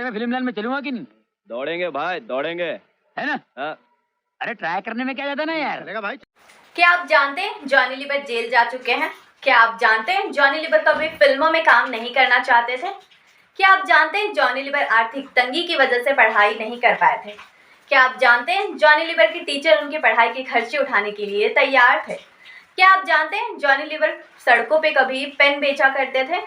में film line में चलूंगा कि नहीं? दौड़ेंगे भाई, दौड़ेंगे, है ना? हाँ। अरे ट्राई करने में क्या जाता ना यार। चलेगा भाई। क्या आप जानते हैं जॉनी लीवर जेल जा चुके हैं? क्या आप जानते हैं जॉनी लीवर कभी फिल्मों में काम नहीं करना चाहते थे? क्या आप जानते हैं जॉनी लीवर आर्थिक तंगी की वजह से पढ़ाई नहीं कर पाए थे? क्या आप जानते हैं जॉनी लीवर के टीचर उनकी पढ़ाई के खर्चे उठाने के लिए तैयार थे? क्या आप जानते हैं जॉनी लीवर सड़कों पे कभी पेन बेचा करते थे?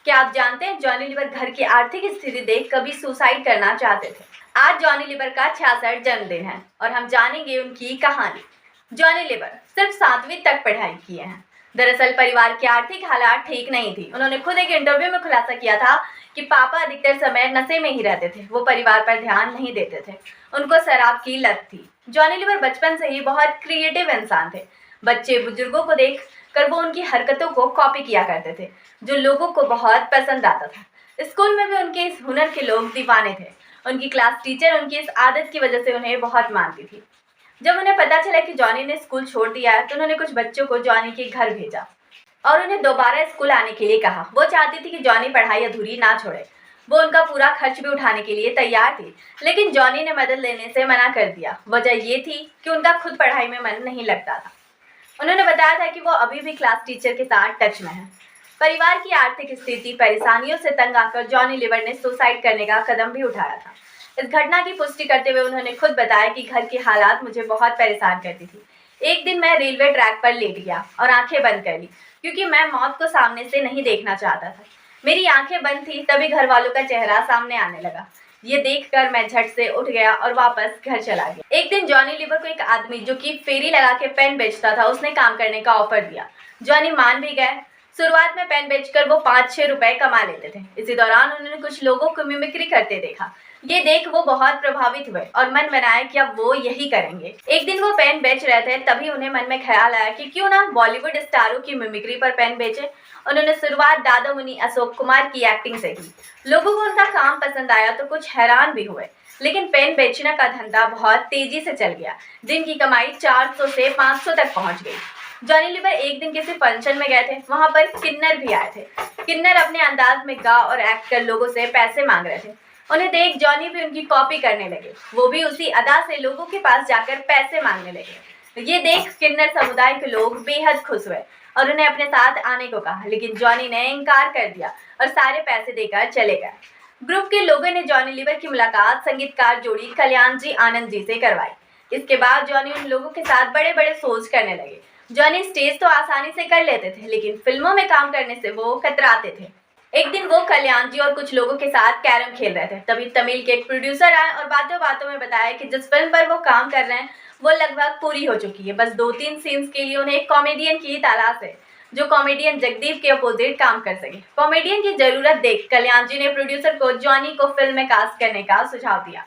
क्या आप जानते हैं जॉनी लीवर घर की आर्थिक स्थिति देख कभी सुसाइड करना चाहते थे? आज जॉनी लीवर का 66 जन्मदिन है और हम जानेंगे उनकी कहानी। जॉनी लीवर सिर्फ 7वीं तक पढ़ाई किए हैं। दरअसल परिवार की आर्थिक हालात ठीक नहीं थी। उन्होंने खुद एक इंटरव्यू में खुलासा किया था कि पापा अधिकतर समय नशे में ही रहते थे, वो परिवार पर ध्यान नहीं देते थे, उनको शराब की लत थी। जॉनी लीवर बचपन से ही बहुत क्रिएटिव इंसान थे। बच्चे बुजुर्गों को देख कर वो उनकी हरकतों को कॉपी किया करते थे, जो लोगों को बहुत पसंद आता था। स्कूल में भी उनके इस हुनर के लोग दीवाने थे। उनकी क्लास टीचर उनकी इस आदत की वजह से उन्हें बहुत मानती थी। जब उन्हें पता चला कि जॉनी ने स्कूल छोड़ दिया है तो उन्होंने कुछ बच्चों को जॉनी के घर भेजा और उन्हें दोबारा स्कूल आने के लिए कहा। वो चाहती थी कि जॉनी पढ़ाई अधूरी ना छोड़े। वो उनका पूरा खर्च भी उठाने के लिए तैयार थी, लेकिन जॉनी ने मदद लेने से मना कर दिया। वजह ये थी कि उनका खुद पढ़ाई में मन नहीं लगता था। उन्होंने बताया था कि वो अभी भी क्लास टीचर के साथ टच में है। परिवार की आर्थिक स्थिति परेशानियों से तंग आकर जॉनी लीवर ने सुसाइड करने का कदम भी उठाया था। इस घटना की पुष्टि करते हुए उन्होंने खुद बताया कि घर की हालात मुझे बहुत परेशान करती थी। एक दिन मैं रेलवे ट्रैक पर लेट गया और आंखें बंद कर ली क्योंकि मैं मौत को सामने से नहीं देखना चाहता था। मेरी आंखें बंद थी तभी घर वालों का चेहरा सामने आने लगा। ये देखकर मैं झट से उठ गया और वापस घर चला गया। एक दिन जॉनी लीवर को एक आदमी जो कि फेरी लगा के पेन बेचता था, उसने काम करने का ऑफर दिया। जॉनी मान भी गए। शुरुआत में पेन बेचकर वो 5-6 रुपए कमा लेते थे। इसी दौरान उन्होंने कुछ लोगों को मिमिक्री करते देखा। ये देख वो बहुत प्रभावित हुए और मन बनाया कि अब वो यही करेंगे। एक दिन वो पेन बेच रहे थे, तभी उन्हें मन में ख्याल आया कि क्यों ना बॉलीवुड स्टारों की मिमिक्री पर पेन बेचे। उन्होंने शुरुआत दादा मुनि अशोक कुमार की एक्टिंग से की। लोगों को उनका काम पसंद आया तो कुछ हैरान भी हुए, लेकिन पेन बेचने का धंधा बहुत तेजी से चल गया। दिन की कमाई 400 से 500 तक पहुंच गई। जॉनी लीवर एक दिन किसी फंक्शन में गए थे। वहां पर किन्नर भी आए थे। किन्नर अपने अंदाज में गा और एक्ट कर लोगों से पैसे मांग रहे थे। उन्हें देख जॉनी भी उनकी कॉपी करने लगे। वो भी उसी अदा से लोगों के पास जाकर पैसे मांगने लगे। ये देख किन्नर समुदाय के लोग बेहद खुश हुए और उन्हें अपने साथ आने को कहा, लेकिन जॉनी ने इनकार कर दिया और सारे पैसे देकर चले गए। ग्रुप के लोगों ने जॉनी लीवर की मुलाकात संगीतकार जोड़ी कल्याण जी आनंद जी से करवाई। इसके बाद जॉनी उन लोगों के साथ बड़े बड़े शोज करने लगे। जॉनी स्टेज तो आसानी से कर लेते थे, लेकिन फिल्मों में काम करने से वो कतराते थे। एक दिन वो कल्याण जी और कुछ लोगों के साथ कैरम खेल रहे थे, तभी तमिल के एक प्रोड्यूसर आए और बातों बातों में बताया कि जिस फिल्म पर वो काम कर रहे हैं वो लगभग पूरी हो चुकी है। बस 2-3 सीन्स के लिए उन्हें एक कॉमेडियन की तलाश है जो कॉमेडियन जगदीप के अपोजिट काम कर सके। कॉमेडियन की जरूरत देख कल्याण जी ने प्रोड्यूसर को जॉनी को फिल्म में कास्ट करने का सुझाव दिया।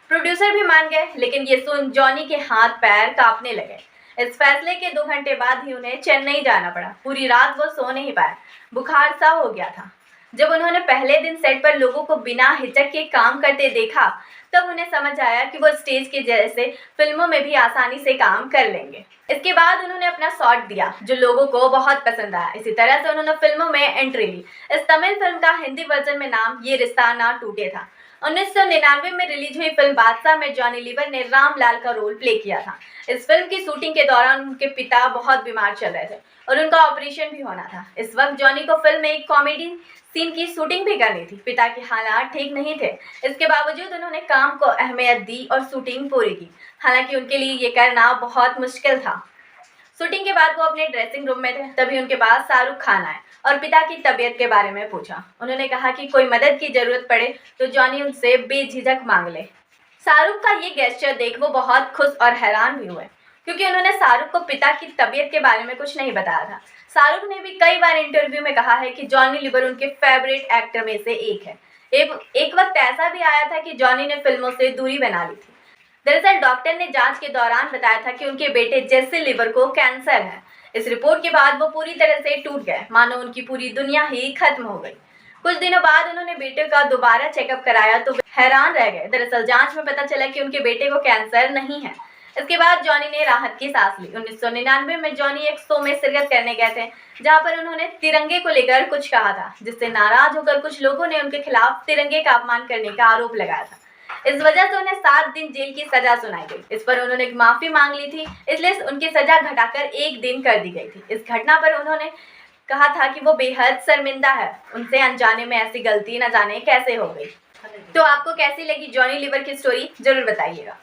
प्रोड्यूसर भी मान गए, लेकिन ये सुन जॉनी के हाथ पैर कांपने लगे। इस फैसले के 2 घंटे बाद ही उन्हें चेन्नई जाना पड़ा। पूरी रात वो सो नहीं पाए, बुखार सा हो गया था। जब उन्होंने पहले दिन सेट पर लोगों को बिना हिचक के काम करते देखा, तब उन्हें समझ आया कि वो स्टेज के जैसे फिल्मों में भी आसानी से काम कर लेंगे। इसके बाद उन्होंने अपना शॉट दिया जो लोगों को बहुत पसंद आया। इसी तरह से उन्होंने फिल्मों में एंट्री ली। इस तमिल फिल्म का हिंदी वर्जन में नाम ये रिश्ता ना टूटे था। 1999 में रिलीज हुई फिल्म बादशाह में जॉनी लीवर ने रामलाल का रोल प्ले किया था। इस फिल्म की शूटिंग के दौरान उनके पिता बहुत बीमार चल रहे थे और उनका ऑपरेशन भी होना था। इस वक्त जॉनी को फिल्म में एक कॉमेडी सीन की शूटिंग भी करनी थी। पिता के हालात ठीक नहीं थे, इसके बावजूद उन्होंने काम को अहमियत दी और शूटिंग पूरी की। हालांकि उनके लिए ये करना बहुत मुश्किल था। शूटिंग के बाद वो अपने ड्रेसिंग रूम में थे, तभी उनके पास शाहरुख खान आए और पिता की तबीयत के बारे में पूछा। उन्होंने कहा कि कोई मदद की जरूरत पड़े तो जॉनी उनसे बेझिझक मांग ले। शाहरुख का ये गेस्चर देख वो बहुत खुश और हैरान भी हुए, क्योंकि उन्होंने शाहरुख को पिता की तबीयत के बारे में कुछ नहीं बताया था। शाहरुख ने भी कई बार इंटरव्यू में कहा है कि जॉनी लीवर उनके फेवरेट एक्टर में से एक है। एक वक्त ऐसा भी आया था कि जॉनी ने फिल्मों से दूरी बना ली थी। दरअसल डॉक्टर ने जांच के दौरान बताया था कि उनके बेटे जेसी लीवर को कैंसर है। इस रिपोर्ट के बाद वो पूरी तरह से टूट गए, मानो उनकी पूरी दुनिया ही खत्म हो गई। कुछ दिनों बाद उन्होंने बेटे का दोबारा चेकअप कराया तो हैरान रह गए। दरअसल जांच में पता चला कि उनके बेटे को कैंसर नहीं है, इसके बाद जॉनी ने राहत की सांस ली। 1999 में जॉनी एक शो में शिरकत करने गए थे, जहां पर उन्होंने तिरंगे को लेकर कुछ कहा था, जिससे नाराज होकर कुछ लोगों ने उनके खिलाफ तिरंगे का अपमान करने का आरोप लगाया था। इस वजह से उन्हें 7 दिन जेल की सजा सुनाई गई। इस पर उन्होंने माफी मांग ली थी, इसलिए उनकी सजा घटाकर 1 दिन कर दी गई थी। इस घटना पर उन्होंने कहा था कि वो बेहद शर्मिंदा है, उनसे अनजाने में ऐसी गलती न जाने कैसे हो गई। तो आपको कैसी लगी जॉनी लीवर की स्टोरी, जरूर बताइएगा।